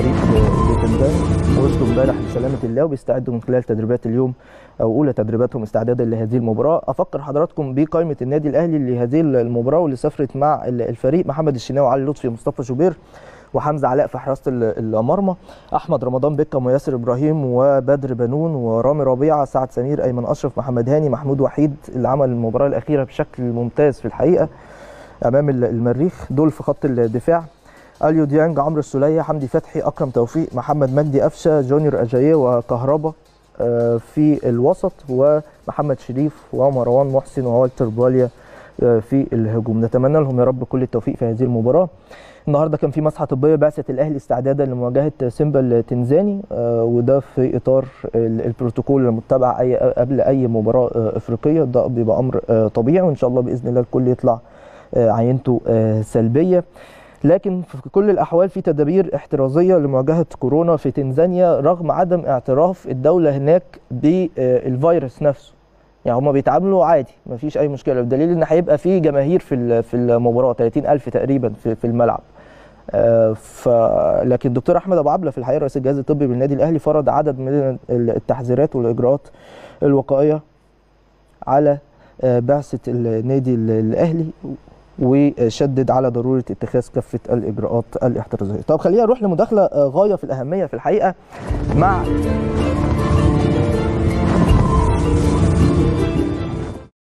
فريق بتنزان وصلوا امبارح بسلامه الله وبيستعدوا من خلال تدريبات اليوم او اولى تدريباتهم استعدادا لهذه المباراه. افكر حضراتكم بقائمه النادي الاهلي لهذه المباراه واللي سافرت مع الفريق: محمد الشناوي، علي لطفي، مصطفى شوبير، وحمزه علاء في حراسه المرمى، احمد رمضان بكم، وياسر ابراهيم، وبدر بنون، ورامي ربيعه، سعد سمير، ايمن اشرف، محمد هاني، محمود وحيد اللي عمل المباراه الاخيره بشكل ممتاز في الحقيقه امام المريخ. دول في خط الدفاع: اليو ديانج، عمرو السوليه، حمدي فتحي، اكرم توفيق، محمد مجدي قفشه، جونيور اجاييه، وكهربا في الوسط، ومحمد شريف ومروان محسن ووالتر باليا في الهجوم. نتمنى لهم يا رب كل التوفيق في هذه المباراه. النهارده كان في مسحه طبيه بعثه الاهلي استعدادا لمواجهه سيمبا التنزاني، وده في اطار البروتوكول المتبع قبل اي مباراه افريقيه. ده بيبقى امر طبيعي، وان شاء الله باذن الله الكل يطلع عينته سلبيه. لكن في كل الاحوال في تدابير احترازيه لمواجهه كورونا في تنزانيا رغم عدم اعتراف الدوله هناك بالفيروس نفسه. يعني هم بيتعاملوا عادي، مفيش اي مشكله، بدليل ان هيبقى في جماهير في المباراه 30,000 تقريبا في الملعب. لكن الدكتور احمد ابو عبله في الحقيقه رئيس الجهاز الطبي بالنادي الاهلي فرض عدد من التحذيرات والاجراءات الوقائيه على بعثه النادي الاهلي، وشدد على ضروره اتخاذ كافه الاجراءات الاحترازيه. طب خلينا نروح لمداخله غايه في الاهميه في الحقيقه مع